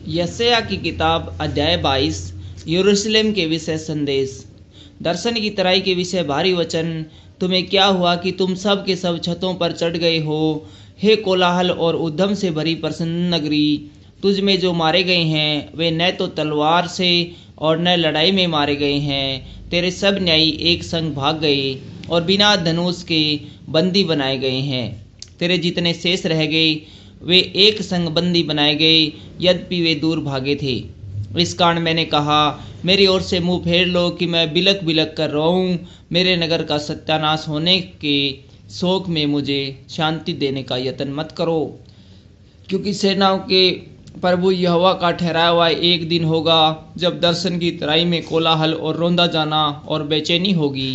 यशायाह की किताब अध्याय 22 यरूशलेम के विषय संदेश। दर्शन की तराई के विषय भारी वचन। तुम्हें क्या हुआ कि तुम सब के सब छतों पर चढ़ गए हो, हे कोलाहल और उद्यम से भरी प्रसन्न नगरी। तुझ में जो मारे गए हैं वे न तो तलवार से और न लड़ाई में मारे गए हैं। तेरे सब न्यायी एक संग भाग गए और बिना धनुष के बंदी बनाए गए हैं। तेरे जितने शेष रह गए वे एक संग बंदी बनाए गए, यद्यपि वे दूर भागे थे। इस कारण मैंने कहा, मेरी ओर से मुंह फेर लो कि मैं बिलक बिलक कर रोऊं। मेरे नगर का सत्यानाश होने के शोक में मुझे शांति देने का यत्न मत करो, क्योंकि सेनाओं के प्रभु यहोवा का ठहराया हुआ एक दिन होगा जब दर्शन की तराई में कोलाहल और रोंदा जाना और बेचैनी होगी।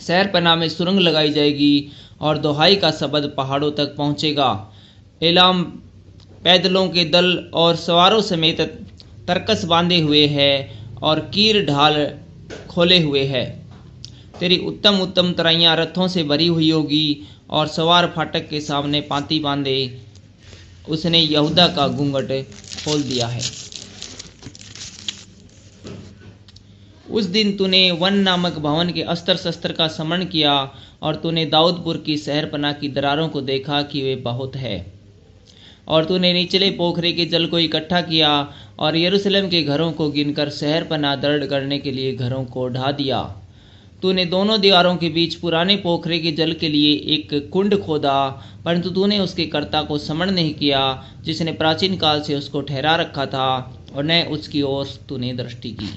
शहरपनाह में सुरंग लगाई जाएगी और दोहाई का शब्द पहाड़ों तक पहुंचेगा। एलाम पैदलों के दल और सवारों समेत तरकस बांधे हुए है और कीर ढाल खोले हुए है। तेरी उत्तम उत्तम तराइयां रथों से भरी हुई होगी और सवार फाटक के सामने पांति बांधे। उसने यहूदा का घूंघट खोल दिया है। उस दिन तूने वन नामक भवन के अस्त्र शस्त्र का स्मरण किया और तूने दाऊदपुर की शहरपनाह की दरारों को देखा कि वे बहुत है। और तूने निचले पोखरे के जल को इकट्ठा किया और यरूशलेम के घरों को गिनकर शहरपनाह दृढ़ करने के लिए घरों को ढा दिया। तूने दोनों दीवारों के बीच पुराने पोखरे के जल के लिए एक कुंड खोदा, परंतु तूने उसके कर्ता को स्मरण नहीं किया, जिसने प्राचीन काल से उसको ठहरा रखा था, और न उसकी ओर तूने दृष्टि की।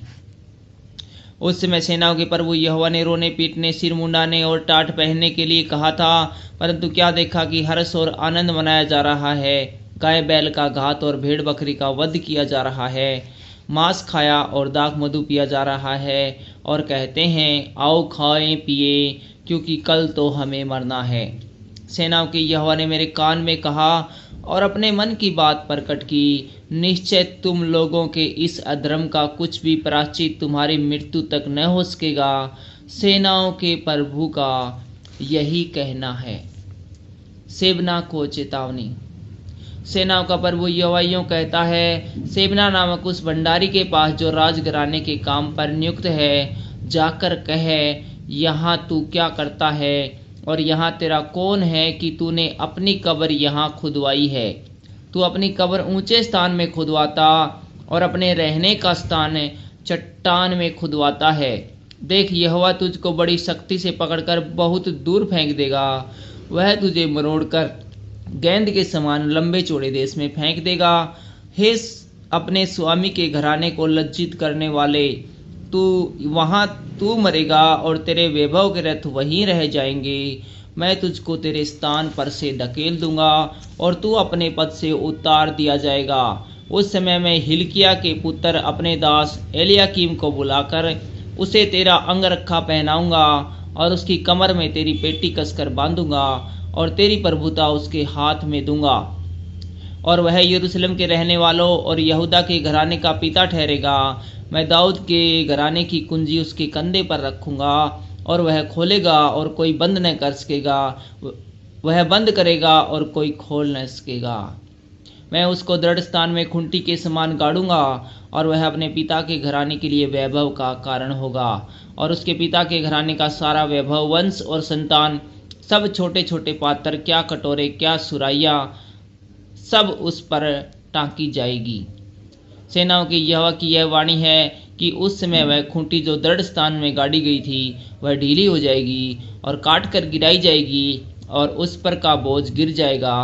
उस समय सेनाओं के प्रभु यहोवा ने रोने पीटने, सिर मुंडाने और टाट पहनने के लिए कहा था, परंतु क्या देखा कि हर्ष और आनंद मनाया जा रहा है। गाय बैल का घात और भेड़ बकरी का वध किया जा रहा है। मांस खाया और दाख मधु पिया जा रहा है, और कहते हैं, आओ खाएं पिए, क्योंकि कल तो हमें मरना है। सेनाओं के यहोवा ने मेरे कान में कहा और अपने मन की बात प्रकट की, निश्चय तुम लोगों के इस अधर्म का कुछ भी प्रायश्चित तुम्हारी मृत्यु तक न हो सकेगा। सेनाओं के प्रभु का यही कहना है। सेबना को चेतावनी। सेनाओं का प्रभु यहोवा यूं कहता है, सेबना नामक उस भंडारी के पास जो राजघराने के काम पर नियुक्त है, जाकर कह, यहाँ तू क्या करता है और यहाँ तेरा कौन है कि तूने अपनी कब्र यहाँ खुदवाई है। तू अपनी कब्र ऊंचे स्थान में खुदवाता और अपने रहने का स्थान चट्टान में खुदवाता है। देख, यहोवा तुझको बड़ी शक्ति से पकड़कर बहुत दूर फेंक देगा। वह तुझे मरोड़कर गेंद के समान लंबे चौड़े देश में फेंक देगा। हे अपने स्वामी के घराने को लज्जित करने वाले, वहाँ तू मरेगा और तेरे वैभव के रथ वहीं रह जाएंगे। मैं तुझको तेरे स्थान पर से धकेल दूंगा और तू अपने पद से उतार दिया जाएगा। उस समय मैं हिल्किय्याह के पुत्र अपने दास एलयाकीम को बुलाकर उसे तेरा अंगरखा पहनाऊंगा और उसकी कमर में तेरी पेटी कसकर बांधूंगा और तेरी प्रभुता उसके हाथ में दूंगा। और वह यरूशलेम के रहने वालों और यहूदा के घराने का पिता ठहरेगा। मैं दाऊद के घराने की कुंजी उसके कंधे पर रखूंगा और वह खोलेगा और कोई बंद न कर सकेगा, वह बंद करेगा और कोई खोल न सकेगा। मैं उसको दृढ़ स्थान में खुंटी के समान गाड़ूंगा और वह अपने पिता के घराने के लिए वैभव का कारण होगा। और उसके पिता के घराने का सारा वैभव, वंश और संतान, सब छोटे छोटे पात्र, क्या कटोरे क्या सुराइयाँ, सब उस पर टाँकी जाएगी। सेनाओं की यहोवा की यह वाणी है कि उस समय वह खूंटी जो दृढ़ स्थान में गाड़ी गई थी वह ढीली हो जाएगी और काट कर गिराई जाएगी और उस पर का बोझ गिर जाएगा,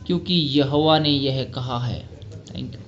क्योंकि यहोवा ने यह कहा है। Thank you.